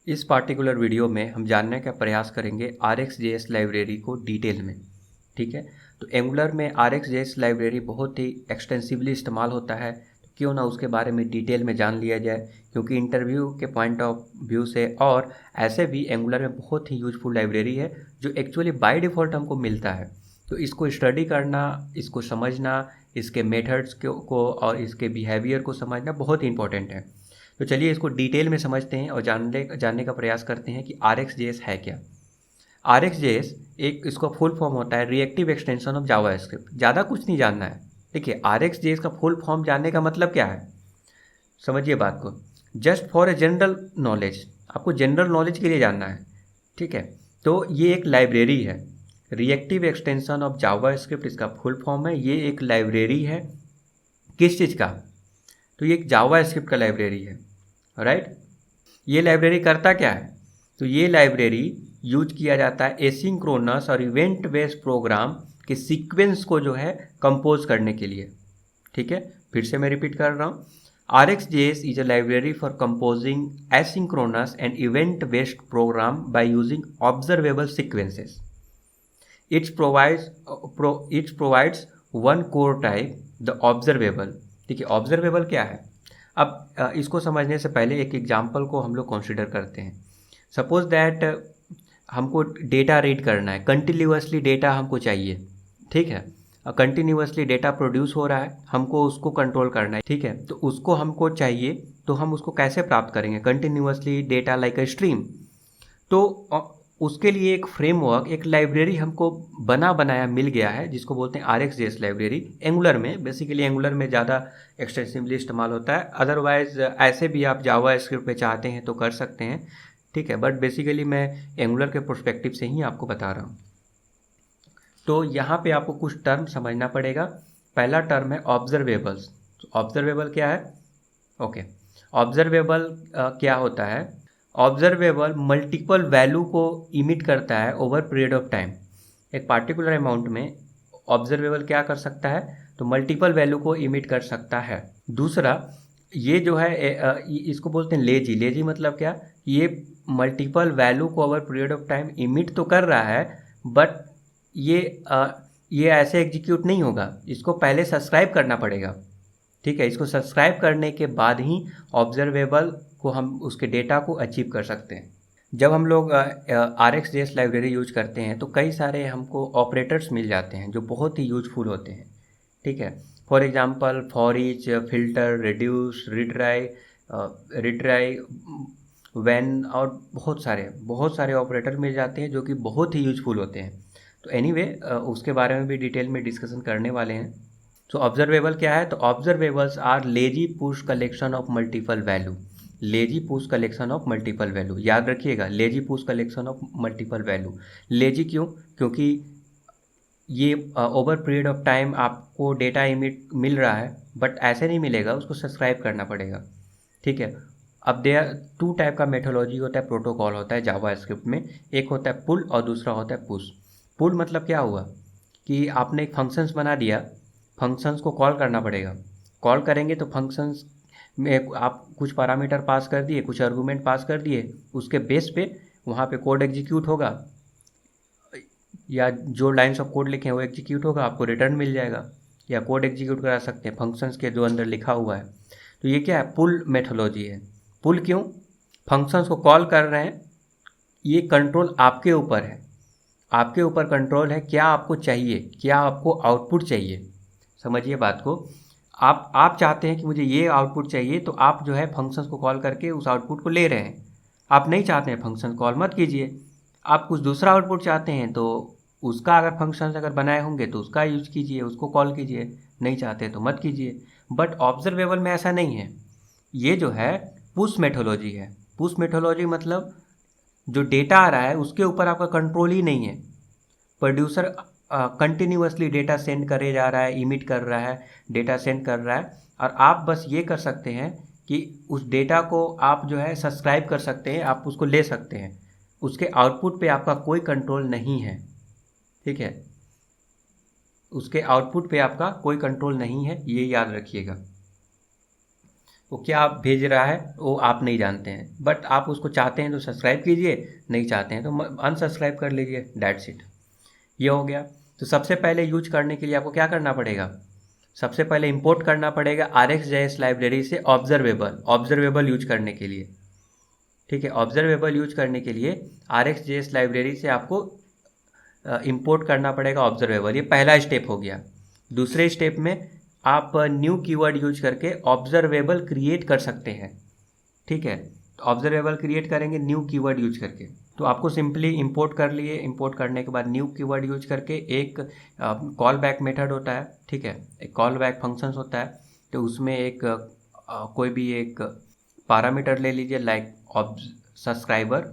इस particular video में हम जानने का प्रयास करेंगे RxJS लाइब्रेरी को डिटेल में। ठीक है, तो एंगुलर में RxJS लाइब्रेरी बहुत ही एक्सटेंसिवली इस्तेमाल होता है, तो क्यों ना उसके बारे में डिटेल में जान लिया जाए, क्योंकि इंटरव्यू के पॉइंट ऑफ व्यू से और ऐसे भी एंगुलर में बहुत ही यूजफुल लाइब्रेरी है जो एक्चुअली बाय डिफ़ॉल्ट हमको मिलता है। तो इसको स्टडी करना, इसको समझना, इसके मेथड्स को और इसके बिहेवियर को समझना बहुत ही इंपॉर्टेंट है। तो चलिए इसको डिटेल में समझते हैं और जानने का प्रयास करते हैं कि RxJS है क्या। RxJS एक इसका फुल फॉर्म होता है रिएक्टिव एक्सटेंशन ऑफ जावास्क्रिप्ट। ज़्यादा कुछ नहीं जानना है। देखिए, RxJS का फुल फॉर्म जानने का मतलब क्या है, समझिए बात को। Just for a general knowledge, आपको जनरल नॉलेज के लिए जानना है। ठीक है, तो ये एक लाइब्रेरी है, रिएक्टिव एक्सटेंशन ऑफ जावास्क्रिप्ट इसका फुल फॉर्म है। ये एक लाइब्रेरी है किस चीज़ का, तो ये एक जावास्क्रिप्ट का लाइब्रेरी है, राइट। ये लाइब्रेरी करता क्या है, तो ये लाइब्रेरी यूज किया जाता है एसिंक्रोनस और इवेंट बेस्ड प्रोग्राम के सीक्वेंस को जो है कंपोज करने के लिए। ठीक है, फिर से मैं रिपीट कर रहा हूँ, RxJS is a library for composing asynchronous and event based program by using observable sequences. It provides one core type, the observable। देखिए, ऑब्जर्वेबल क्या है। अब इसको समझने से पहले एक एग्जांपल को हम लोग कंसिडर करते हैं। सपोज दैट हमको डेटा रीड करना है, कंटिन्यूअसली डेटा हमको चाहिए। ठीक है, कंटिन्यूअसली डेटा प्रोड्यूस हो रहा है, हमको उसको कंट्रोल करना है। ठीक है, तो उसको हमको चाहिए, तो हम उसको कैसे प्राप्त करेंगे, continuously data like a stream. तो उसके लिए एक फ्रेमवर्क, एक लाइब्रेरी हमको बनाया मिल गया है, जिसको बोलते हैं RxJS लाइब्रेरी। एंगुलर में, बेसिकली एंगुलर में ज़्यादा एक्सटेंसिवली इस्तेमाल होता है। अदरवाइज ऐसे भी आप जावास्क्रिप्ट पे चाहते हैं तो कर सकते हैं। ठीक है, बट बेसिकली मैं एंगुलर के पर्सपेक्टिव से ही आपको बता रहा हूँ। तो यहाँ पे आपको कुछ टर्म समझना पड़ेगा। पहला टर्म है ऑब्जर्वेबल्स। ऑब्जर्वेबल क्या है, ओके। ऑब्जर्वेबल क्या होता है, ऑब्जर्वेबल मल्टीपल वैल्यू को इमिट करता है ओवर पीरियड ऑफ टाइम। एक पार्टिकुलर अमाउंट में ऑब्जर्वेबल क्या कर सकता है, तो मल्टीपल वैल्यू को इमिट कर सकता है। दूसरा, ये जो है इसको बोलते हैं लेजी। लेजी मतलब क्या, ये मल्टीपल वैल्यू को over period of time emit तो कर रहा है, बट ये ऐसे एग्जीक्यूट नहीं होगा, इसको पहले सब्सक्राइब करना पड़ेगा। ठीक है, इसको सब्सक्राइब करने के बाद ही ऑब्जर्वेबल को हम उसके डेटा को अचीव कर सकते हैं। जब हम लोग RxJS लाइब्रेरी यूज करते हैं तो कई सारे हमको ऑपरेटर्स मिल जाते हैं जो बहुत ही यूजफुल होते हैं। ठीक है, for example for each, filter, reduce, retry, when और बहुत सारे ऑपरेटर मिल जाते हैं जो कि बहुत ही यूजफुल होते हैं। तो एनीवे उसके बारे में भी डिटेल में डिस्कशन करने वाले हैं। तो ऑब्जर्वेबल क्या है, तो observables are lazy push collection of multiple value. Lazy push collection of multiple value, याद रखिएगा, lazy push collection of multiple value. Lazy क्यों, क्योंकि ये ओवर पीरियड ऑफ टाइम आपको डेटा इमिट मिल रहा है, बट ऐसे नहीं मिलेगा, उसको सब्सक्राइब करना पड़ेगा। ठीक है, अब देयर टू टाइप का मेथोलॉजी होता है, प्रोटोकॉल होता है जावास्क्रिप्ट में। एक होता है पुल और दूसरा होता है पुश। पुल मतलब क्या हुआ कि आपने एक फंक्शंस बना दिया, फंक्शंस को कॉल करना पड़ेगा। कॉल करेंगे तो फंक्शंस में आप कुछ पैरामीटर पास कर दिए, कुछ आर्गुमेंट पास कर दिए, उसके बेस पे वहाँ पे कोड एग्जीक्यूट होगा, या जो लाइंस ऑफ कोड लिखे हैं वो एग्जीक्यूट होगा, आपको रिटर्न मिल जाएगा, या कोड एग्जीक्यूट करा सकते हैं फंक्शंस के जो अंदर लिखा हुआ है। तो ये क्या है, पुल मेथोलॉजी है। पुल क्यों, फंक्शंस को कॉल कर रहे हैं, ये कंट्रोल आपके ऊपर है, आपके ऊपर कंट्रोल है, क्या आपको चाहिए, क्या आपको आउटपुट चाहिए। समझिए बात को, आप चाहते हैं कि मुझे ये आउटपुट चाहिए, तो आप जो है फंक्शंस को कॉल करके उस आउटपुट को ले रहे हैं। आप नहीं चाहते हैं फंक्शन कॉल मत कीजिए, आप कुछ दूसरा आउटपुट चाहते हैं तो उसका अगर फंक्शंस अगर बनाए होंगे तो उसका यूज कीजिए, उसको कॉल कीजिए, नहीं चाहते तो मत कीजिए। बट ऑब्जर्वेबल में ऐसा नहीं है, ये जो है पुश मेथोलॉजी है। पुश मेथोलॉजी मतलब जो डेटा आ रहा है उसके ऊपर आपका कंट्रोल ही नहीं है। प्रोड्यूसर कंटिन्यूअसली डेटा सेंड करे जा रहा है, इमिट कर रहा है, डेटा सेंड कर रहा है, और आप बस ये कर सकते हैं कि उस डेटा को आप जो है सब्सक्राइब कर सकते हैं, आप उसको ले सकते हैं, उसके आउटपुट पे आपका कोई कंट्रोल नहीं है। ठीक है, उसके आउटपुट पे आपका कोई कंट्रोल नहीं है, ये याद रखिएगा। वो क्या भेज रहा है वो आप नहीं जानते हैं, बट आप उसको चाहते हैं तो सब्सक्राइब कीजिए, नहीं चाहते हैं तो अनसब्सक्राइब कर लीजिए, दैट्स इट। ये हो गया। तो सबसे पहले यूज करने के लिए आपको क्या करना पड़ेगा, सबसे पहले इंपोर्ट करना पड़ेगा RxJS लाइब्रेरी से ऑब्जर्वेबल यूज करने के लिए। ठीक है, ऑब्जर्वेबल यूज करने के लिए RxJS लाइब्रेरी से आपको इंपोर्ट करना पड़ेगा ऑब्जर्वेबल। ये पहला स्टेप हो गया। दूसरे स्टेप में आप न्यू कीवर्ड यूज करके ऑब्जर्वेबल क्रिएट कर सकते हैं। ठीक है, तो ऑब्जर्वेबल क्रिएट करेंगे न्यू कीवर्ड यूज करके। तो आपको सिंपली इंपोर्ट कर लिए, इंपोर्ट करने के बाद न्यू कीवर्ड यूज करके एक कॉल बैक मेथड होता है। ठीक है, एक कॉल बैक फंक्शंस होता है। तो उसमें एक कोई भी एक पैरामीटर ले लीजिए, लाइक सब्सक्राइबर।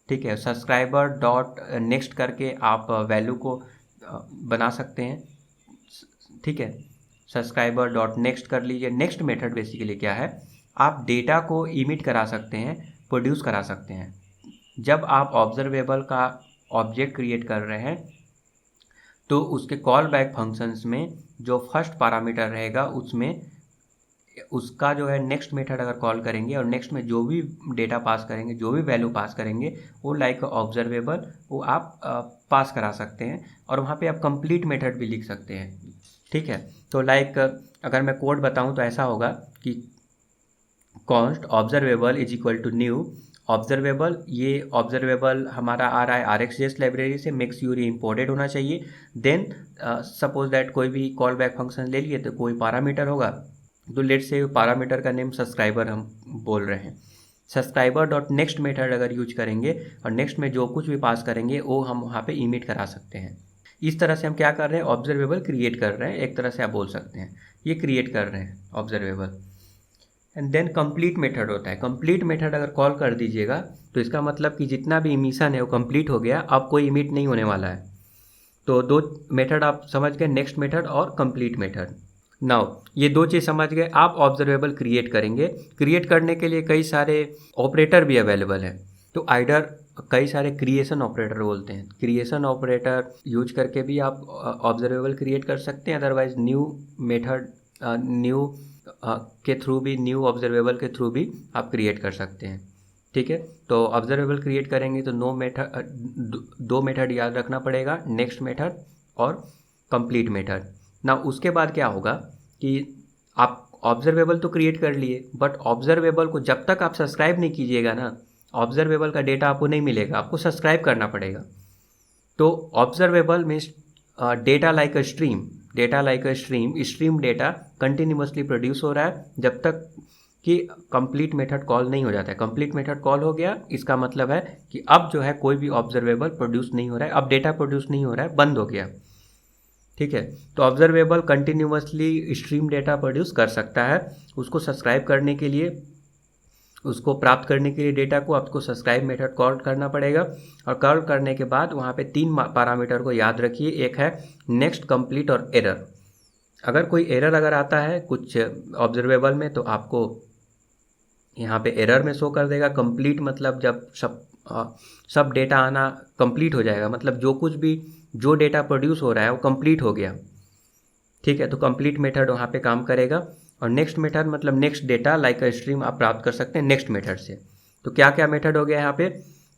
ठीक है, सब्सक्राइबर डॉट नेक्स्ट करके आप वैल्यू को बना सकते हैं। ठीक है, सब्सक्राइबर डॉट नेक्स्ट कर लीजिए। नेक्स्ट मेथड बेसिकली क्या है, आप डेटा को इमिट करा सकते हैं, प्रोड्यूस करा सकते हैं। जब आप ऑब्जर्वेबल का ऑब्जेक्ट क्रिएट कर रहे हैं तो उसके कॉल बैक फंक्शंस में जो फर्स्ट पैरामीटर रहेगा उसमें उसका जो है नेक्स्ट मेथड अगर कॉल करेंगे और नेक्स्ट में जो भी डेटा पास करेंगे, जो भी वैल्यू पास करेंगे वो लाइक ऑब्जर्वेबल वो आप पास करा सकते हैं। और वहाँ पे आप कंप्लीट मेथड भी लिख सकते हैं। ठीक है, तो लाइक अगर मैं कोड बताऊँ तो ऐसा होगा कि const observable is equal to new observable. ये ऑब्जर्वेबल हमारा आ रहा है RxJS लाइब्रेरी से, मेक श्योर ये इंपोर्टेड होना चाहिए। देन सपोज दैट कोई भी कॉल बैक फंक्शन ले लिए तो कोई पैरामीटर होगा, तो लेट से पैरामीटर का नेम सब्सक्राइबर हम बोल रहे हैं। सब्सक्राइबर डॉट नेक्स्ट मेथड अगर यूज करेंगे और नेक्स्ट में जो कुछ भी पास करेंगे वो हम वहाँ पे इमिट करा सकते हैं। इस तरह से हम क्या कर रहे हैं, ऑब्जर्वेबल क्रिएट कर रहे हैं, एक तरह से आप बोल सकते हैं ये क्रिएट कर रहे हैं observable. And then complete method होता है। कंप्लीट मेथड अगर कॉल कर दीजिएगा तो इसका मतलब कि जितना भी इमिशन है वो कंप्लीट हो गया, अब कोई इमिट नहीं होने वाला है। तो दो मेथड आप समझ गए, नेक्स्ट मेथड और कंप्लीट मेथड। नाउ ये दो चीज़ समझ गए, आप ऑब्जर्वेबल क्रिएट करेंगे। क्रिएट करने के लिए कई सारे ऑपरेटर भी अवेलेबल है। तो आइडर कई सारे क्रिएशन ऑपरेटर बोलते हैं, क्रिएशन ऑपरेटर यूज करके भी आप ऑब्जर्वेबल क्रिएट कर सकते हैं। अदरवाइज न्यू मेथड न्यू के थ्रू भी, न्यू ऑब्जर्वेबल के थ्रू भी आप क्रिएट कर सकते हैं। ठीक है, तो ऑब्जर्वेबल क्रिएट करेंगे तो दो मेथड याद रखना पड़ेगा, नेक्स्ट मेथड और कंप्लीट मेथड। ना उसके बाद क्या होगा कि आप ऑब्जर्वेबल तो क्रिएट कर लिए, बट ऑब्जर्वेबल को जब तक आप सब्सक्राइब नहीं कीजिएगा ना, ऑब्जर्वेबल का डेटा आपको नहीं मिलेगा, आपको सब्सक्राइब करना पड़ेगा। तो observable means data like a stream, data like a stream data continuously produce हो रहा है जब तक कि कंप्लीट मेथड कॉल नहीं हो जाता है। कंप्लीट मेथड कॉल हो गया, इसका मतलब है कि अब जो है कोई भी ऑब्जर्वेबल प्रोड्यूस नहीं हो रहा है, अब डेटा प्रोड्यूस नहीं हो रहा है, बंद हो गया। ठीक है, तो observable continuously stream data produce कर सकता है। उसको सब्सक्राइब करने के लिए, उसको प्राप्त करने के लिए डेटा को आपको सब्सक्राइब मेथड कॉल करना पड़ेगा। और कॉल करने के बाद वहाँ पे 3 पैरामीटर को याद रखिए, एक है नेक्स्ट, कंप्लीट और एरर। अगर कोई एरर अगर आता है कुछ ऑब्जर्वेबल में तो आपको यहाँ पे एरर में शो कर देगा। कंप्लीट मतलब जब सब डेटा आना कंप्लीट हो जाएगा, मतलब जो कुछ भी जो डेटा प्रोड्यूस हो रहा है वो कंप्लीट हो गया। ठीक है, तो कंप्लीट मेथड वहाँ पे काम करेगा। और नेक्स्ट मेथड मतलब next data like a stream आप प्राप्त कर सकते हैं नेक्स्ट मेथड से। तो क्या क्या मेथड हो गया यहाँ पे,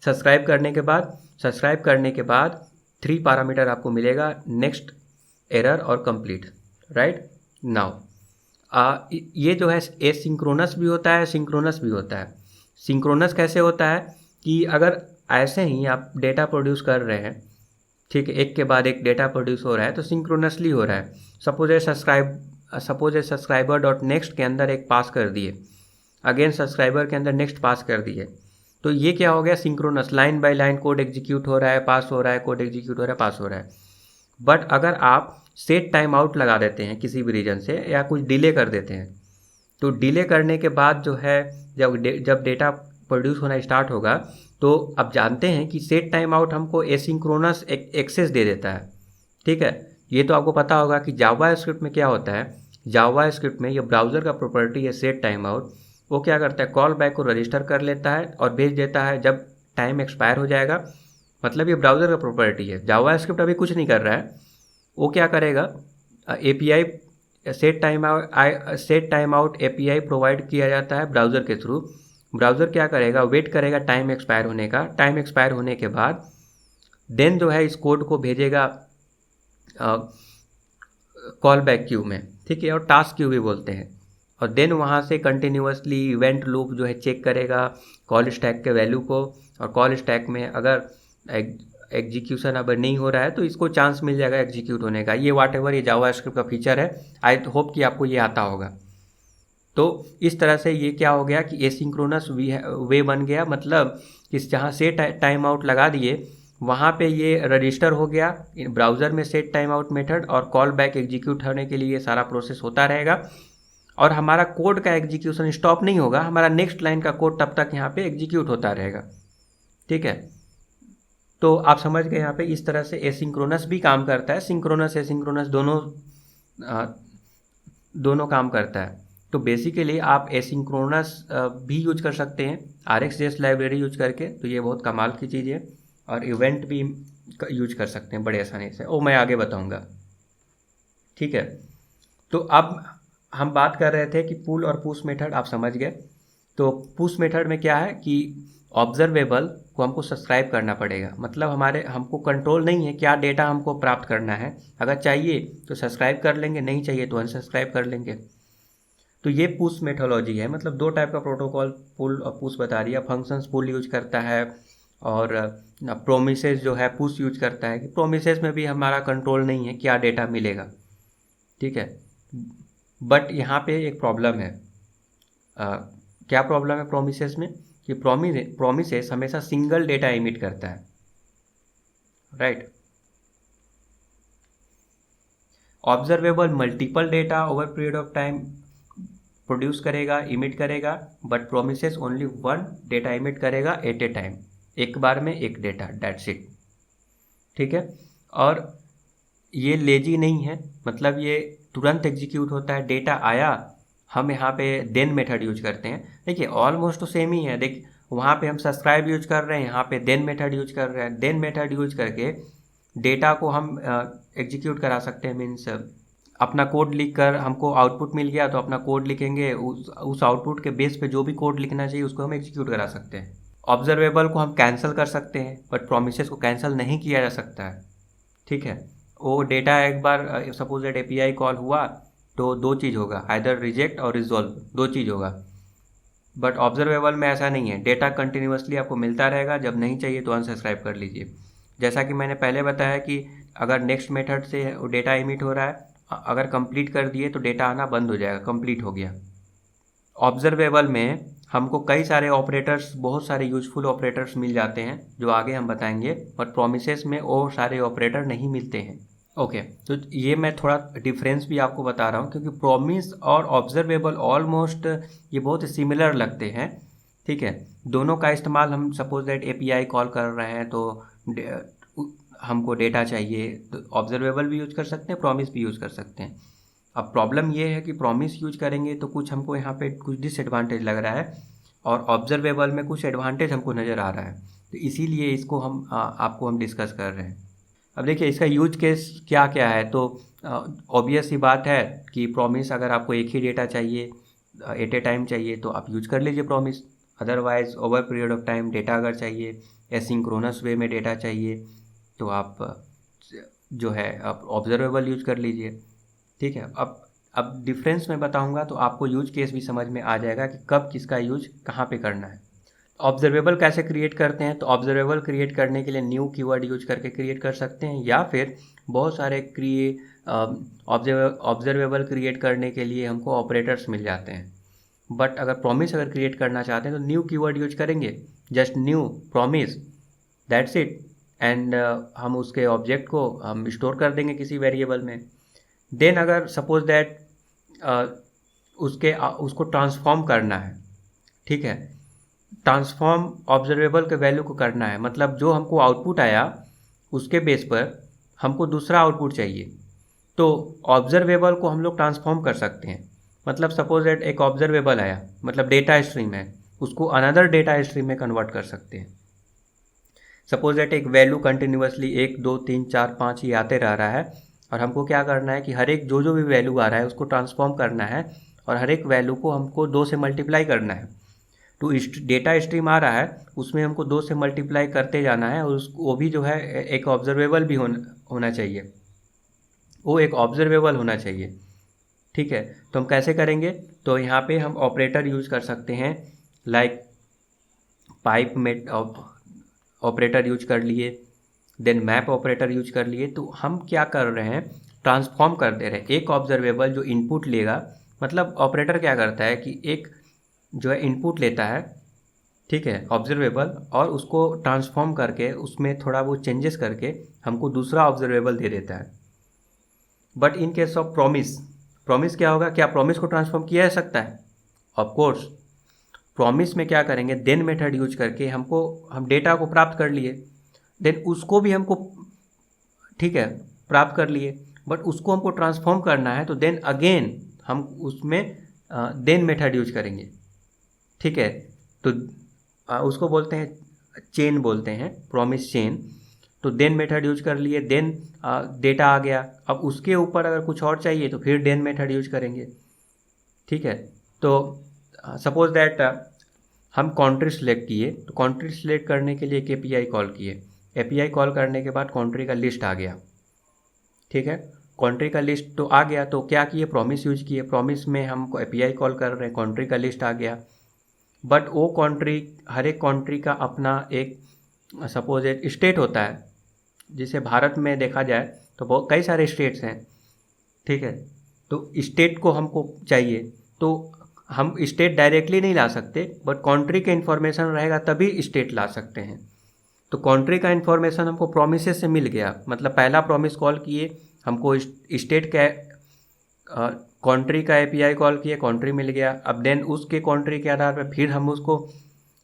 सब्सक्राइब करने के बाद 3 पैरामीटर आपको मिलेगा, नेक्स्ट, एरर और कंप्लीट। राइट नाउ ये जो है एसिंक्रोनस भी होता है, सिंक्रोनस भी होता है। सिंक्रोनस कैसे होता है कि अगर ऐसे ही आप डेटा प्रोड्यूस कर रहे हैं, ठीक है, एक के बाद एक डेटा प्रोड्यूस हो रहा है तो सिंक्रोनसली हो रहा है। सपोज सब्सक्राइबर डॉट नेक्स्ट के अंदर एक पास कर दिए, अगेन सब्सक्राइबर के अंदर नेक्स्ट पास कर दिए, तो ये क्या हो गया, synchronous, line by line code execute हो रहा है, पास हो रहा है, कोड एग्जीक्यूट हो रहा है, पास हो रहा है। बट अगर आप सेट टाइम आउट लगा देते हैं किसी भी रीजन से या कुछ डिले कर देते हैं, तो डिले करने के बाद जो है जब डेटा प्रोड्यूस होना स्टार्ट होगा तो अब जानते हैं कि सेट टाइम आउट हमको एसिंक्रोनस एक्सेस दे देता है। ठीक है, ये तो आपको पता होगा कि जावा स्क्रिप्ट में क्या होता है। जावा स्क्रिप्ट में ये ब्राउज़र का प्रॉपर्टी है सेट टाइम आउट, वो क्या करता है, कॉल बैक को रजिस्टर कर लेता है और भेज देता है जब टाइम एक्सपायर हो जाएगा। मतलब ये ब्राउज़र का प्रॉपर्टी है, जावा स्क्रिप्ट अभी कुछ नहीं कर रहा है। वो क्या करेगा, set time out API provide किया जाता है ब्राउज़र के थ्रू। ब्राउज़र क्या करेगा, वेट करेगा टाइम एक्सपायर होने का। टाइम एक्सपायर होने के बाद देन जो है इस कोड को भेजेगा कॉल बैक क्यू में, ठीक है, और टास्क क्यू भी बोलते हैं। और देन वहाँ से कंटिन्यूसली इवेंट लूप जो है चेक करेगा कॉल स्टैक के वैल्यू को, और कॉल स्टैक में अगर एग्जीक्यूशन अगर नहीं हो रहा है तो इसको चांस मिल जाएगा एग्जीक्यूट होने का। ये वाट एवर ये जावास्क्रिप्ट का फीचर है। आई होप कि आपको ये आता होगा। तो इस तरह से ये क्या हो गया कि एसिंक्रोनस वे बन गया, मतलब कि जहाँ से टाइम आउट लगा दिए वहाँ पे ये रजिस्टर हो गया ब्राउज़र में सेट टाइम आउट मेथड, और कॉल बैक एग्जीक्यूट होने के लिए ये सारा प्रोसेस होता रहेगा। और हमारा कोड का एग्जीक्यूशन स्टॉप नहीं होगा, हमारा नेक्स्ट लाइन का कोड तब तक यहाँ पे एग्जीक्यूट होता रहेगा, ठीक है। तो आप समझ गए यहाँ पे इस तरह से एसिंक्रोनस भी काम करता है, सिंक्रोनस एसिंक्रोनस दोनों काम करता है। तो बेसिकली आप एसिंक्रोनस भी यूज कर सकते हैं RxJS लाइब्रेरी यूज करके, तो ये बहुत कमाल की चीज़ है। और इवेंट भी यूज कर सकते हैं बड़े आसानी से, वो मैं आगे बताऊंगा, ठीक है। तो अब हम बात कर रहे थे कि पुल और पुश मेथड आप समझ गए। तो पुश मेथड में क्या है कि ऑब्जर्वेबल को हमको सब्सक्राइब करना पड़ेगा, मतलब हमको कंट्रोल नहीं है क्या डेटा हमको प्राप्त करना है। अगर चाहिए तो सब्सक्राइब कर लेंगे, नहीं चाहिए तो अनसब्सक्राइब कर लेंगे। तो ये पुश मेथोलॉजी है, मतलब दो टाइप का प्रोटोकॉल पुल और पुश बता दिया। फंक्शंस पुल यूज करता है और प्रोमिसेस जो है पुश यूज करता है। कि प्रोमिसेस में भी हमारा कंट्रोल नहीं है क्या डेटा मिलेगा, ठीक है। बट यहाँ पे एक प्रॉब्लम है। क्या प्रॉब्लम है प्रोमिसेस में कि प्रोमिसेस हमेशा सिंगल डेटा इमिट करता है, right. Observable multiple data over period of time produce करेगा, इमिट करेगा, but promises only one data emit करेगा एट ए टाइम, एक बार में एक डेटा, दैट्स इट, ठीक है। और ये लेजी नहीं है, मतलब ये तुरंत एग्जीक्यूट होता है। डेटा आया, हम यहाँ पे देन मेथड यूज करते हैं। देखिए ऑलमोस्ट तो सेम ही है। देखिए वहाँ पे हम सब्सक्राइब यूज कर रहे हैं, यहाँ पे देन मेथड यूज कर रहे हैं। देन मेथड यूज करके डेटा को हम एग्जीक्यूट करा सकते हैं। मीन्स अपना कोड लिख कर हमको आउटपुट मिल गया तो अपना कोड लिखेंगे, उस आउटपुट के बेस पे जो भी कोड लिखना चाहिए उसको हम एग्जीक्यूट करा सकते हैं। ऑब्जर्वेबल को हम कैंसिल कर सकते हैं, बट प्रोमिसेस को कैंसिल नहीं किया जा सकता है, ठीक है। वो डेटा एक बार सपोज दैट एपीआई कॉल हुआ तो दो चीज़ होगा, आइदर रिजेक्ट और रिजॉल्व, दो चीज़ होगा। बट ऑब्जर्वेबल में ऐसा नहीं है, डेटा कंटिन्यूसली आपको मिलता रहेगा, जब नहीं चाहिए तो अनसब्सक्राइब कर लीजिए। जैसा कि मैंने पहले बताया कि अगर नेक्स्ट मेथड से डेटा इमिट हो रहा है, अगर कंप्लीट कर दिए तो डेटा आना बंद हो जाएगा, कंप्लीट हो गया। ऑब्जर्वेबल में हमको कई सारे ऑपरेटर्स, बहुत सारे यूजफुल ऑपरेटर्स मिल जाते हैं जो आगे हम बताएंगे, बट प्रोमिसेस में वो सारे ऑपरेटर नहीं मिलते हैं, ओके। तो ये मैं थोड़ा डिफरेंस भी आपको बता रहा हूँ क्योंकि प्रोमिस और ऑब्जर्वेबल ऑलमोस्ट ये बहुत सिमिलर लगते हैं, ठीक है। दोनों का इस्तेमाल हम सपोज दैट एपीआई कॉल कर रहे हैं तो हमको डेटा चाहिए, तो ऑब्जर्वेबल भी यूज कर सकते हैं, प्रोमिस भी यूज कर सकते हैं। अब प्रॉब्लम ये है कि प्रोमिस यूज करेंगे तो कुछ हमको यहाँ पे कुछ डिसएडवांटेज लग रहा है, और ऑब्जर्वेबल में कुछ एडवांटेज हमको नज़र आ रहा है, तो इसीलिए इसको हम आपको हम डिस्कस कर रहे हैं। अब देखिए इसका यूज केस क्या क्या है। तो ऑब्वियस ही बात है कि प्रॉमिस अगर आपको एक ही डेटा चाहिए, एट ए टाइम चाहिए, तो आप यूज कर लीजिए promise. Otherwise over period of time data अगर चाहिए, एसिंक्रोनस वे में डेटा चाहिए, तो आप जो है आप ऑब्जर्वेबल यूज कर लीजिए, ठीक है। अब डिफरेंस मैं बताऊंगा तो आपको यूज केस भी समझ में आ जाएगा कि कब किसका यूज कहाँ पे करना है। ऑब्जर्वेबल कैसे क्रिएट करते हैं, तो ऑब्जर्वेबल क्रिएट करने के लिए न्यू कीवर्ड यूज करके क्रिएट कर सकते हैं, या फिर बहुत सारे ऑब्जर्वेबल क्रिएट करने के लिए हमको ऑपरेटर्स मिल जाते हैं। बट अगर प्रॉमिस अगर क्रिएट करना चाहते हैं तो न्यू कीवर्ड यूज करेंगे, just new promise, that's it, and हम उसके ऑब्जेक्ट को हम स्टोर कर देंगे किसी वेरिएबल में। देन अगर सपोज दैट उसको ट्रांसफॉर्म करना है, ठीक है, ट्रांसफॉर्म ऑब्जर्वेबल के वैल्यू को करना है, मतलब जो हमको आउटपुट आया उसके बेस पर हमको दूसरा आउटपुट चाहिए, तो ऑब्जर्वेबल को हम लोग ट्रांसफॉर्म कर सकते हैं। मतलब सपोज दैट एक ऑब्जर्वेबल आया, मतलब डेटा स्ट्रीम है, उसको अनदर डेटा स्ट्रीम में कन्वर्ट कर सकते हैं। सपोज दैट एक वैल्यू कंटिन्यूसली 1 2 3 4 5 ये आते रह रहा है, और हमको क्या करना है कि हर एक जो जो भी वैल्यू आ रहा है उसको ट्रांसफॉर्म करना है, और हर एक वैल्यू को हमको 2 से मल्टीप्लाई करना है। तो डेटा स्ट्रीम आ रहा है उसमें हमको 2 से मल्टीप्लाई करते जाना है, और वो भी जो है एक ऑब्जर्वेबल भी होना चाहिए, वो एक ऑब्जर्वेबल होना चाहिए। ठीक है, तो हम कैसे करेंगे? तो यहाँ पे हम ऑपरेटर यूज कर सकते हैं, लाइक पाइप में ऑपरेटर यूज कर लिए, देन मैप ऑपरेटर यूज कर लिए। तो हम क्या कर रहे हैं, ट्रांसफॉर्म कर दे रहे हैं। एक ऑब्जर्वेबल जो इनपुट लेगा, मतलब ऑपरेटर क्या करता है कि एक जो है इनपुट लेता है, ठीक है, ऑब्जर्वेबल, और उसको ट्रांसफॉर्म करके उसमें थोड़ा वो चेंजेस करके हमको दूसरा ऑब्जर्वेबल दे देता है। But in case of promise क्या होगा? क्या प्रॉमिस को ट्रांसफॉर्म किया जा सकता है? Of course. प्रॉमिस में क्या करेंगे, देन मेथड यूज करके हम डेटा को प्राप्त कर लिए, देन उसको भी हमको, ठीक है, प्राप्त कर लिए, बट उसको हमको ट्रांसफॉर्म करना है, तो देन अगेन हम उसमें देन मेथड यूज करेंगे। ठीक है, तो उसको बोलते हैं चेन, बोलते हैं प्रॉमिस चेन। तो देन मेथड यूज कर लिए, देन डेटा आ गया, अब उसके ऊपर अगर कुछ और चाहिए तो फिर देन मेथड यूज करेंगे। ठीक है, तो सपोज दैट हम कंट्री सेलेक्ट किए, तो कंट्री सेलेक्ट करने के लिए एक एपीआई कॉल किए, एपीआई कॉल करने के बाद कंट्री का लिस्ट आ गया। ठीक है, कंट्री का लिस्ट तो आ गया, तो क्या किए, प्रॉमिस यूज किए, प्रॉमिस में हम एपीआई कॉल कर रहे हैं, कंट्री का लिस्ट आ गया। बट वो कंट्री, हर एक कंट्री का अपना एक सपोज एक स्टेट होता है, जिसे भारत में देखा जाए तो बहुत कई सारे स्टेट्स हैं। ठीक है, तो स्टेट को हमको चाहिए, तो हम स्टेट डायरेक्टली नहीं ला सकते, बट कंट्री का इन्फॉर्मेशन रहेगा तभी स्टेट ला सकते हैं। तो कंट्री का इन्फॉर्मेशन हमको प्रोमिसेस से मिल गया, मतलब पहला प्रॉमिस कॉल किए, हमको स्टेट का कंट्री का एपीआई कॉल किए, कंट्री मिल गया। अब देन उसके कंट्री के आधार पर फिर हम उसको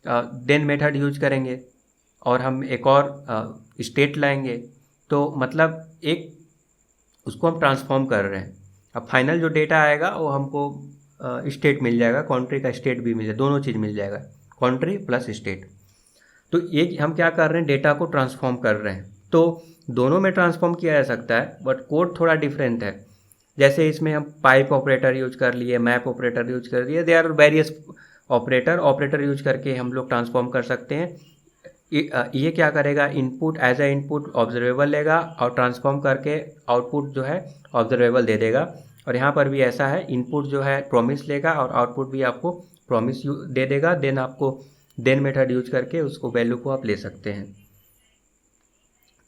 देन मेथड यूज करेंगे, और हम एक और स्टेट लाएंगे। तो मतलब एक उसको हम ट्रांसफॉर्म कर रहे हैं। अब फाइनल जो डेटा आएगा वो हमको स्टेट मिल जाएगा, कंट्री का स्टेट भी मिल जाएगा, दोनों चीज़ मिल जाएगा, कंट्री प्लस स्टेट। तो ये हम क्या कर रहे हैं, डेटा को ट्रांसफॉर्म कर रहे हैं। तो दोनों में ट्रांसफॉर्म किया जा सकता है, बट कोड थोड़ा डिफरेंट है। जैसे इसमें हम पाइप ऑपरेटर यूज कर लिए, मैप ऑपरेटर यूज कर लिए, they are various operator use करके हम लोग ट्रांसफॉर्म कर सकते हैं। ये क्या करेगा, input as a input observable लेगा और ट्रांसफॉर्म करके आउटपुट जो है ऑब्जर्वेबल दे देगा। और यहाँ पर भी ऐसा है, इनपुट जो है प्रॉमिस लेगा और आउटपुट भी आपको प्रॉमिस दे देगा, देन आपको देन मेथड यूज करके उसको वैल्यू को आप ले सकते हैं।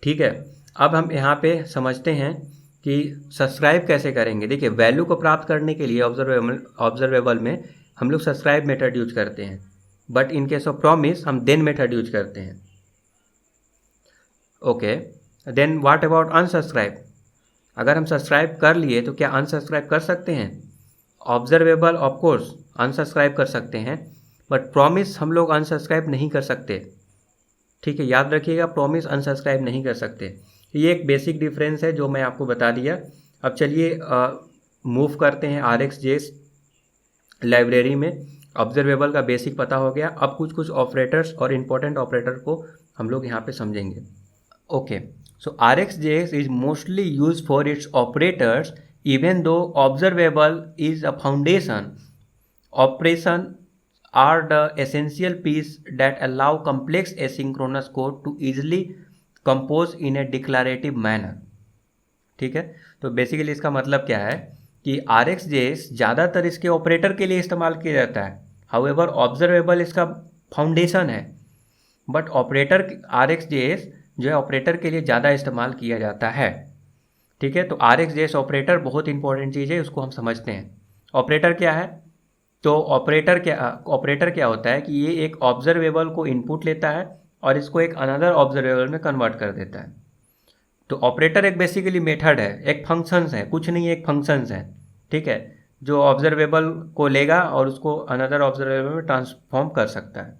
ठीक है, अब हम यहाँ पे समझते हैं कि सब्सक्राइब कैसे करेंगे। देखिए, वैल्यू को प्राप्त करने के लिए ऑब्जर्वेबल में हम लोग सब्सक्राइब मेथड यूज करते हैं, but in case of promise हम देन मेथड यूज करते हैं। Okay, then what about unsubscribe? अगर हम सब्सक्राइब कर लिए तो क्या अनसब्सक्राइब कर सकते हैं? ऑब्जर्वेबल ऑफ कोर्स अनसब्सक्राइब कर सकते हैं, बट प्रॉमिस हम लोग अनसब्सक्राइब नहीं कर सकते। ठीक है, याद रखिएगा, प्रॉमिस अनसब्सक्राइब नहीं कर सकते। ये एक बेसिक डिफरेंस है जो मैं आपको बता दिया। अब चलिए मूव करते हैं RxJS लाइब्रेरी में। ऑब्जर्वेबल का बेसिक पता हो गया, अब कुछ ऑपरेटर्स और इम्पोर्टेंट ऑपरेटर को हम लोग यहाँ पे समझेंगे। Okay, so RxJS is mostly use for its operators even though observable is a foundation. Operation are the essential piece that allow complex asynchronous code to easily compose in a declarative manner। ठीक है, तो basically इसका मतलब क्या है कि RxJS ज़्यादातर इसके ऑपरेटर के लिए इस्तेमाल किया जाता है। हाउएवर ऑब्जर्वेबल इसका फाउंडेशन है, बट ऑपरेटर RxJS जो है ऑपरेटर के लिए ज़्यादा इस्तेमाल किया जाता है। ठीक है, तो RxJS ऑपरेटर बहुत इंपॉर्टेंट चीज़ है, उसको हम समझते हैं। ऑपरेटर क्या है? तो ऑपरेटर क्या होता है कि ये एक ऑब्जर्वेबल को इनपुट लेता है और इसको एक अनदर ऑब्जर्वेबल में कन्वर्ट कर देता है। तो ऑपरेटर एक बेसिकली मेथड है, एक फंक्शंस है, कुछ नहीं, एक फंक्शंस है। ठीक है, जो ऑब्जर्वेबल को लेगा और उसको अनदर ऑब्जर्वेबल में ट्रांसफॉर्म कर सकता है।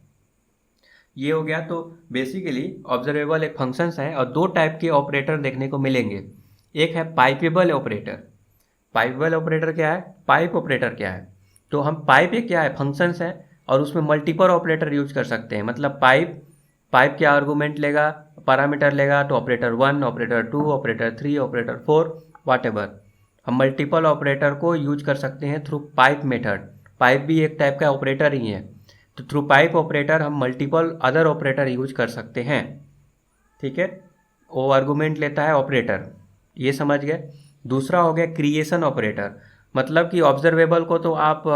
ये हो गया। तो बेसिकली ऑब्जर्वेबल एक फंक्शंस है, और दो टाइप के ऑपरेटर देखने को मिलेंगे। एक है पाइपेबल ऑपरेटर। पाइपेबल ऑपरेटर क्या है? पाइप ऑपरेटर क्या है? तो हम पाइप एक क्या है, फंक्शंस है, और उसमें मल्टीपल ऑपरेटर यूज कर सकते हैं। मतलब पाइप क्या आर्गूमेंट लेगा, पैरामीटर लेगा, तो operator 1, operator 2, operator 3, operator 4, whatever। हम मल्टीपल ऑपरेटर को यूज कर सकते हैं थ्रू पाइप मेथड। पाइप भी एक टाइप का ऑपरेटर ही है, तो थ्रू पाइप ऑपरेटर हम मल्टीपल अदर ऑपरेटर यूज कर सकते हैं। ठीक है, वो आर्गूमेंट लेता है ऑपरेटर, ये समझ गए। दूसरा हो गया क्रिएशन ऑपरेटर, मतलब कि ऑब्जर्वेबल को तो आप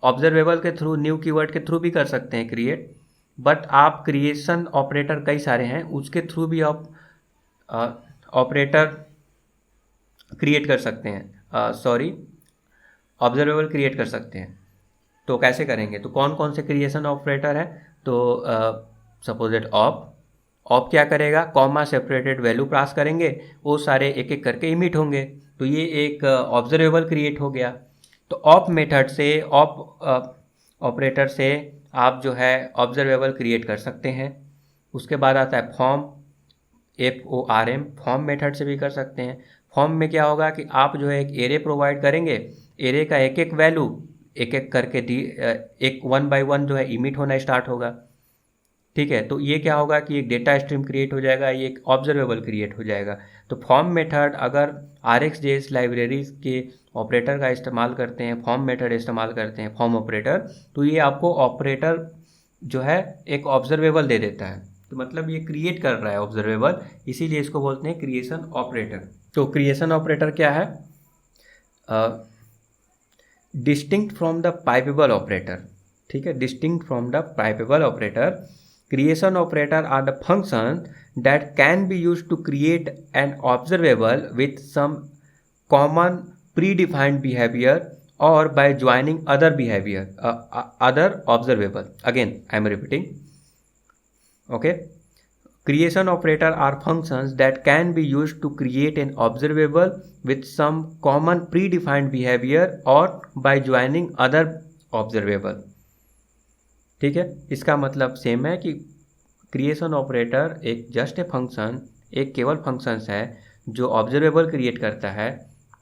ऑब्जर्वेबल के थ्रू, न्यू कीवर्ड के थ्रू भी कर सकते हैं क्रिएट, बट आप क्रिएशन ऑपरेटर कई सारे हैं उसके थ्रू भी आप ऑपरेटर क्रिएट कर सकते हैं, ऑब्जर्वेबल क्रिएट कर सकते हैं। तो कैसे करेंगे, तो कौन कौन से क्रिएशन ऑपरेटर है, तो सपोज दैट ऑप क्या करेगा, कॉमा सेपरेटेड वैल्यू पास करेंगे, वो सारे एक एक करके इमिट होंगे, तो ये एक ऑब्जर्वेबल क्रिएट हो गया। तो ऑप मेथड से, ऑप ऑपरेटर से आप जो है ऑब्जर्वेबल क्रिएट कर सकते हैं। उसके बाद आता है फॉर्म, FORM, फॉर्म मेथड से भी कर सकते हैं। फॉर्म में क्या होगा कि आप जो है एक एरे प्रोवाइड करेंगे, एरे का एक एक वैल्यू एक एक करके एक 1 बाय 1 जो है इमिट होना स्टार्ट होगा। ठीक है, तो ये क्या होगा कि एक डेटा स्ट्रीम क्रिएट हो जाएगा, ये एक ऑब्जर्वेबल क्रिएट हो जाएगा। तो फॉर्म मेथड अगर RxJS लाइब्रेरीज के ऑपरेटर का इस्तेमाल करते हैं, फॉर्म मेथड इस्तेमाल करते हैं, फॉर्म ऑपरेटर, तो ये आपको ऑपरेटर जो है एक ऑब्जर्वेबल दे देता है। तो मतलब ये क्रिएट कर रहा है ऑब्जर्वेबल, इसीलिए इसको बोलते हैं क्रिएशन ऑपरेटर। तो क्रिएशन ऑपरेटर क्या है, distinct from the pipeable operator. ठीक है, distinct from the pipeable operator, creation operator are the function that can be use to create an observable with some common predefined behaviour or by joining other behavior, other observable. Again I am repeating, okay, creation operator are functions that can be used to create an observable with some common predefined behavior or by joining other observable. ठीक है, इसका मतलब same है कि creation operator एक just a function, एक केवल functions है जो ऑब्जर्वेबल क्रिएट करता है,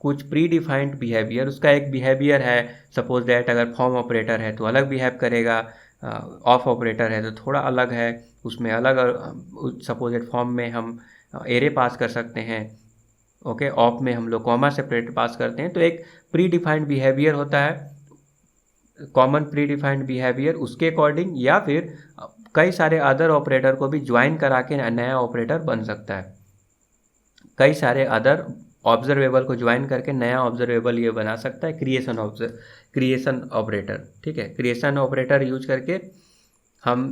कुछ प्री डिफाइंड बिहेवियर, उसका एक बिहेवियर है। सपोज दैट अगर फॉर्म ऑपरेटर है तो अलग बिहेव करेगा, ऑफ ऑपरेटर है तो थोड़ा अलग है, उसमें अलग। सपोज दैट फॉर्म में हम एरे पास कर सकते हैं, ओके, ऑफ में हम लोग कॉमा सेपरेट पास करते हैं। तो एक प्री डिफाइंड बिहेवियर होता है, कॉमन प्री डिफाइंड बिहेवियर, उसके अकॉर्डिंग, या फिर कई सारे अदर ऑपरेटर को भी ज्वाइन करा के नया ऑपरेटर बन सकता है। कई सारे अदर ऑब्जर्वेबल को ज्वाइन करके नया ऑब्जर्वेबल ये बना सकता है क्रिएशन ऑपरेटर। ठीक है, क्रिएशन ऑपरेटर यूज करके हम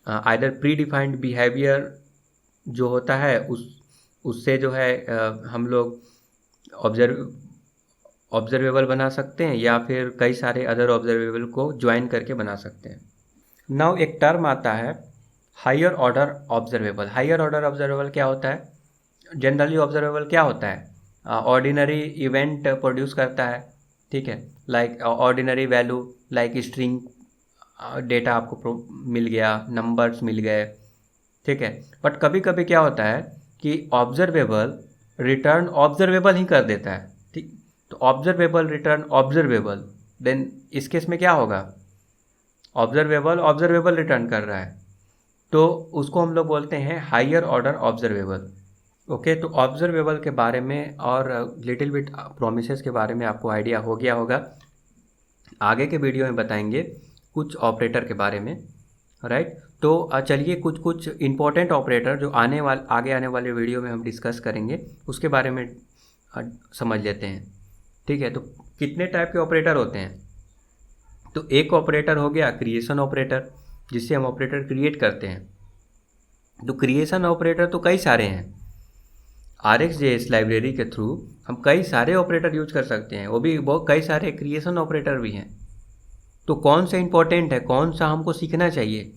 आइदर प्री डिफाइंड बिहेवियर जो होता है उससे जो है हम लोग ऑब्जर्वेबल बना सकते हैं, या फिर कई सारे अदर ऑब्जर्वेबल को ज्वाइन करके बना सकते हैं। नाउ एक टर्म आता है higher order observable. Higher order observable क्या होता है, जनरली ऑब्जर्वेबल क्या होता है, ऑर्डिनरी इवेंट प्रोड्यूस करता है। ठीक है, like ordinary value, like string data आपको मिल गया, नंबर्स मिल गए। ठीक है, बट कभी कभी क्या होता है कि ऑब्जर्वेबल रिटर्न ऑब्जर्वेबल ही कर देता है। ठीक, तो ऑब्जर्वेबल रिटर्न ऑब्जर्वेबल, देन इस केस में क्या होगा, ऑब्जर्वेबल रिटर्न कर रहा है, तो उसको हम लोग बोलते हैं हायर ऑर्डर ऑब्जर्वेबल। ओके, तो ऑब्जर्वेबल के बारे में और लिटिल बिट प्रोमिसेस के बारे में आपको आइडिया हो गया होगा। आगे के वीडियो में बताएंगे कुछ ऑपरेटर के बारे में, राइट। तो चलिए कुछ इम्पोर्टेंट ऑपरेटर जो आगे आने वाले वीडियो में हम डिस्कस करेंगे उसके बारे में समझ लेते हैं। ठीक है, तो कितने टाइप के ऑपरेटर होते हैं, तो एक ऑपरेटर हो गया क्रिएशन ऑपरेटर, जिससे हम ऑपरेटर क्रिएट करते हैं। तो क्रिएशन ऑपरेटर तो कई सारे हैं, RxJS लाइब्रेरी के थ्रू हम कई सारे ऑपरेटर यूज कर सकते हैं, वो भी बहुत कई सारे क्रिएशन ऑपरेटर भी हैं। तो कौन सा इंपॉर्टेंट है, कौन सा हमको सीखना चाहिए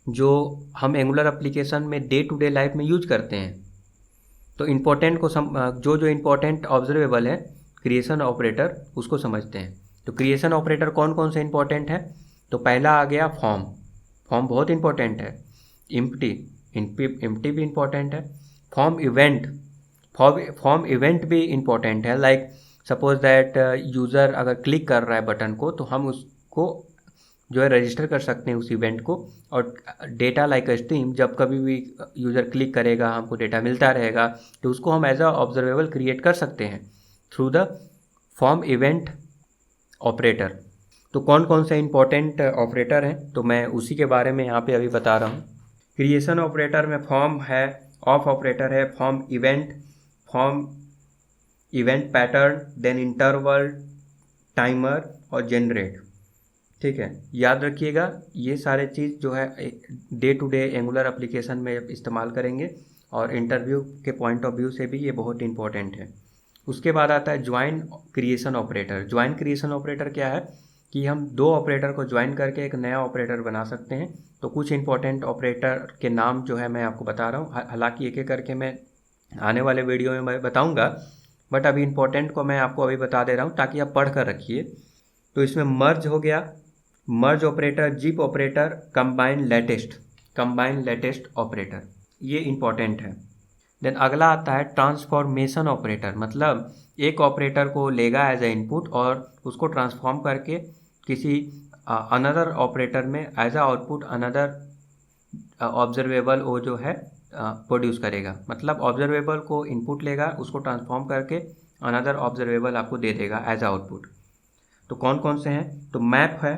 जो हम एंगुलर एप्लीकेशन में डे टू डे लाइफ में यूज करते हैं। तो इम्पोर्टेंट को जो इम्पोर्टेंट ऑब्जर्वेबल है क्रिएशन ऑपरेटर, उसको समझते हैं। तो क्रिएशन ऑपरेटर कौन कौन से इंपॉर्टेंट है, तो पहला आ गया फॉर्म बहुत इंपॉर्टेंट है। एम्प्टी भी इंपॉर्टेंट है। फॉर्म इवेंट भी इंपॉर्टेंट है। लाइक सपोज दैट यूज़र अगर क्लिक कर रहा है बटन को, तो हम उसको जो है रजिस्टर कर सकते हैं उस इवेंट को, और डेटा लाइक अ स्ट्रीम, जब कभी भी यूज़र क्लिक करेगा हमको डेटा मिलता रहेगा, तो उसको हम एज अ ऑब्जर्वेबल क्रिएट कर सकते हैं through the form event operator. तो कौन कौन से इंपॉर्टेंट ऑपरेटर हैं, तो मैं उसी के बारे में यहाँ पे अभी बता रहा हूँ। क्रिएशन ऑपरेटर में फॉर्म है, ऑफ ऑपरेटर है, from event pattern, then interval, timer और जनरेट। ठीक है, याद रखिएगा ये सारे चीज़ जो है day to day angular application में इस्तेमाल करेंगे, और इंटरव्यू के पॉइंट ऑफ व्यू से भी ये बहुत इंपॉर्टेंट है। उसके बाद आता है join creation operator. Join creation operator क्या है कि हम दो ऑपरेटर को ज्वाइन करके एक नया ऑपरेटर बना सकते हैं। तो कुछ इंपॉर्टेंट ऑपरेटर के नाम जो है मैं आपको बता रहा हूँ, हालांकि एक एक करके मैं आने वाले वीडियो में मैं बताऊँगा, बट अभी इंपॉर्टेंट को मैं आपको अभी बता दे रहा हूँ ताकि आप पढ़ कर रखिए। तो इसमें मर्ज हो गया, merge operator, zip operator, combine latest operator, ये इंपॉर्टेंट है। देन अगला आता है ट्रांसफॉर्मेशन ऑपरेटर, मतलब एक ऑपरेटर को लेगा एज ए इनपुट और उसको ट्रांसफॉर्म करके किसी अनदर ऑपरेटर में as a output another observable वो जो है प्रोड्यूस करेगा। मतलब ऑब्जर्वेबल को इनपुट लेगा, उसको ट्रांसफॉर्म करके अनदर ऑब्जर्वेबल आपको दे देगा एज आउटपुट। तो कौन कौन से हैं, तो मैप है,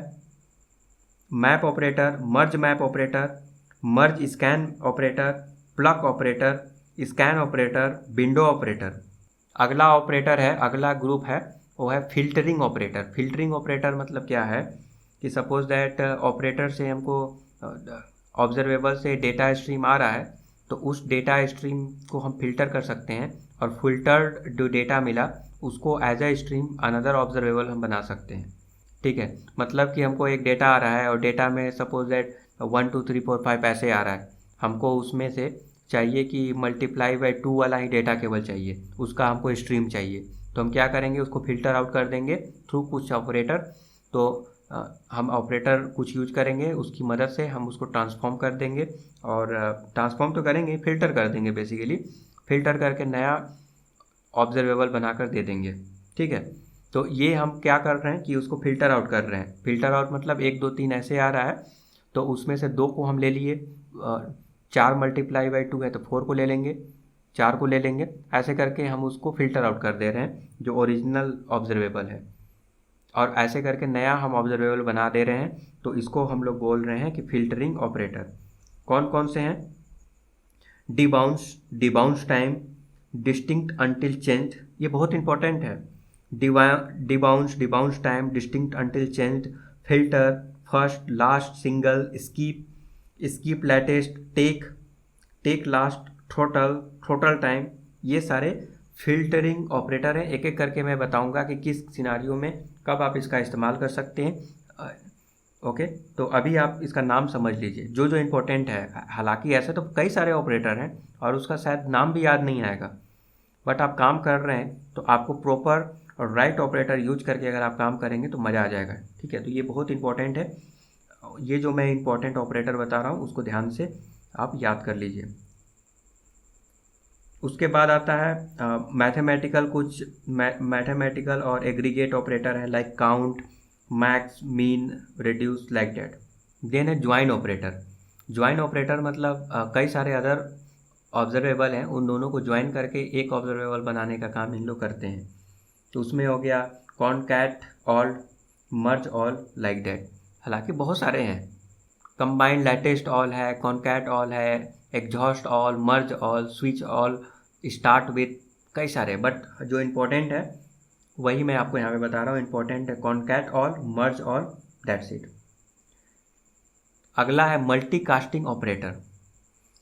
map operator, merge map operator, merge scan operator, plug operator, scan operator, window operator. अगला ऑपरेटर है, अगला ग्रुप है वो है फिल्टरिंग ऑपरेटर। फिल्टरिंग ऑपरेटर मतलब क्या है कि सपोज दैट ऑपरेटर से हमको ऑब्जर्वेबल से डेटा स्ट्रीम आ रहा है, तो उस डेटा स्ट्रीम को हम फिल्टर कर सकते हैं, और फिल्टर्ड जो डेटा मिला उसको as a stream another observable हम बना सकते हैं। ठीक है, मतलब कि हमको एक डेटा आ रहा है और डेटा में सपोज दैट 1 2 3 4 5 ऐसे आ रहा है, हमको उसमें से चाहिए कि मल्टीप्लाई बाई 2 वाला ही डेटा केवल चाहिए, उसका हमको स्ट्रीम चाहिए। तो हम क्या करेंगे, उसको फिल्टर आउट कर देंगे थ्रू कुछ ऑपरेटर। तो हम ऑपरेटर कुछ यूज करेंगे, उसकी मदद से हम उसको ट्रांसफॉर्म कर देंगे, और ट्रांसफॉर्म तो करेंगे, फिल्टर कर देंगे, बेसिकली फिल्टर करके नया ऑब्जर्वेबल बनाकर दे देंगे। ठीक है, तो ये हम क्या कर रहे हैं कि उसको फिल्टर आउट कर रहे हैं। फिल्टर आउट मतलब 1 2 3 ऐसे आ रहा है, तो उसमें से 2 को हम ले लिए, 4 मल्टीप्लाई बाई 2 है तो 4 को ले लेंगे, 4 को ले लेंगे, ऐसे करके हम उसको फिल्टर आउट कर दे रहे हैं जो ओरिजिनल ऑब्जर्वेबल है, और ऐसे करके नया हम ऑब्जर्वेबल बना दे रहे हैं। तो इसको हम लोग बोल रहे हैं कि फिल्टरिंग ऑपरेटर। कौन कौन से हैं, debounce time, distinct until change, ये बहुत इंपॉर्टेंट है। Debounce time, distinct until change, filter, first last, single, skip latest, take last, throttle time, ये सारे फिल्टरिंग ऑपरेटर हैं। एक एक करके मैं बताऊंगा कि किस सिनारियो में कब आप इसका इस्तेमाल कर सकते हैं। ओके, तो अभी आप इसका नाम समझ लीजिए जो जो इम्पोर्टेंट है। हालांकि ऐसे तो कई सारे ऑपरेटर हैं और उसका शायद नाम भी याद नहीं आएगा, बट आप काम कर रहे हैं तो आपको प्रॉपर और राइट ऑपरेटर यूज करके अगर आप काम करेंगे तो मज़ा आ जाएगा। ठीक है, तो ये बहुत इंपॉर्टेंट है। ये जो मैं इंपॉर्टेंट ऑपरेटर बता रहा हूँ उसको ध्यान से आप याद कर लीजिए। उसके बाद आता है मैथमेटिकल, कुछ मैथमेटिकल और एग्रीगेट ऑपरेटर है, like count, max, mean, reduce, like that. Then है ज्वाइन ऑपरेटर। ज्वाइन ऑपरेटर मतलब कई सारे अदर ऑब्जर्वेबल हैं, उन दोनों को ज्वाइन करके एक ऑब्जर्वेबल बनाने का काम इन लोग करते हैं। तो उसमें हो गया concat all, merge all, like that. हालांकि बहुत सारे हैं, कंबाइंड लेटेस्ट ऑल है, कॉनकैट ऑल है, exhaust all, merge all, switch all, start with, कई सारे, बट जो इम्पोर्टेंट है वही मैं आपको यहाँ पे बता रहा हूँ। इम्पोर्टेंट है concat all, merge all, that's it. अगला है मल्टीकास्टिंग ऑपरेटर।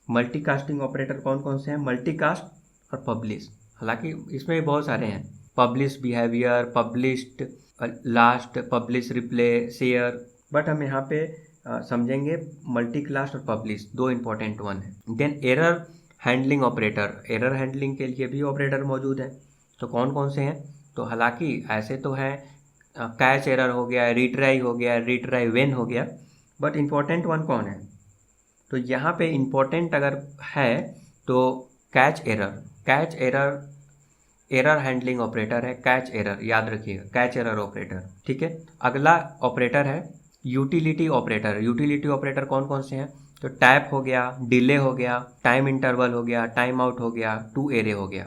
मल्टीकास्टिंग ऑपरेटर कौन कौन से हैं, मल्टीकास्ट और पब्लिश। हालांकि इसमें भी बहुत सारे हैं, publish behaviour, published last, publish replay, share, but हम यहाँ पे समझेंगे मल्टीकास्ट और पब्लिश, दो इंपॉर्टेंट वन है। Then error handling operator, error handling के लिए भी ऑपरेटर मौजूद है। तो कौन कौन से हैं, तो हालांकि ऐसे तो हैं, कैच एरर हो गया, रीट्राई हो गया, रीट्राई वेन हो गया, बट इम्पोर्टेंट वन कौन है, तो यहाँ पे इम्पोर्टेंट अगर है तो कैच एरर हैंडलिंग ऑपरेटर है, कैच एरर, याद रखिएगा, कैच एरर ऑपरेटर। ठीक है, अगला ऑपरेटर है यूटिलिटी ऑपरेटर कौन कौन से हैं? तो टैप हो गया, डिले हो गया, टाइम इंटरवल हो गया, टाइम आउट हो गया, टू एरे हो गया।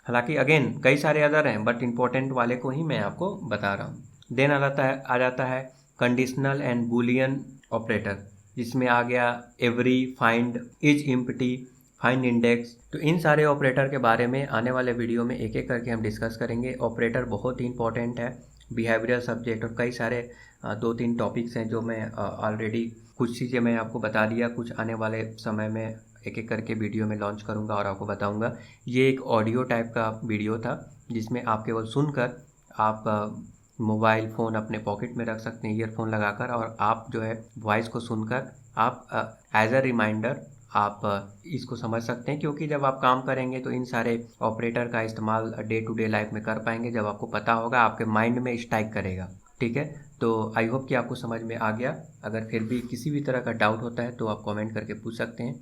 हालांकि अगेन कई सारे अदर हैं, बट इंपॉर्टेंट वाले को ही मैं आपको बता रहा हूँ। देन आ जाता है कंडीशनल एंड बूलियन ऑपरेटर, जिसमें आ गया every, find, is empty, find index. तो इन सारे ऑपरेटर के बारे में आने वाले वीडियो में एक एक करके हम डिस्कस करेंगे। ऑपरेटर बहुत ही इंपॉर्टेंट है, बिहेवियरल सब्जेक्ट, और कई सारे 2-3 टॉपिक्स हैं जो मैं ऑलरेडी कुछ चीज़ें मैं आपको बता दिया, कुछ आने वाले समय में एक एक करके वीडियो में लॉन्च करूंगा और आपको बताऊंगा। ये एक ऑडियो टाइप का वीडियो था, जिसमें आप केवल सुनकर आप मोबाइल फ़ोन अपने पॉकेट में रख सकते हैं ईयरफोन लगाकर, और आप जो है वॉइस को सुनकर आप एज अ रिमाइंडर आप इसको समझ सकते हैं, क्योंकि जब आप काम करेंगे तो इन सारे ऑपरेटर का इस्तेमाल डे टू डे लाइफ में कर पाएंगे। जब आपको पता होगा, आपके माइंड में स्ट्राइक करेगा। ठीक है, तो आई होप कि आपको समझ में आ गया। अगर फिर भी किसी भी तरह का डाउट होता है तो आप कमेंट करके पूछ सकते हैं।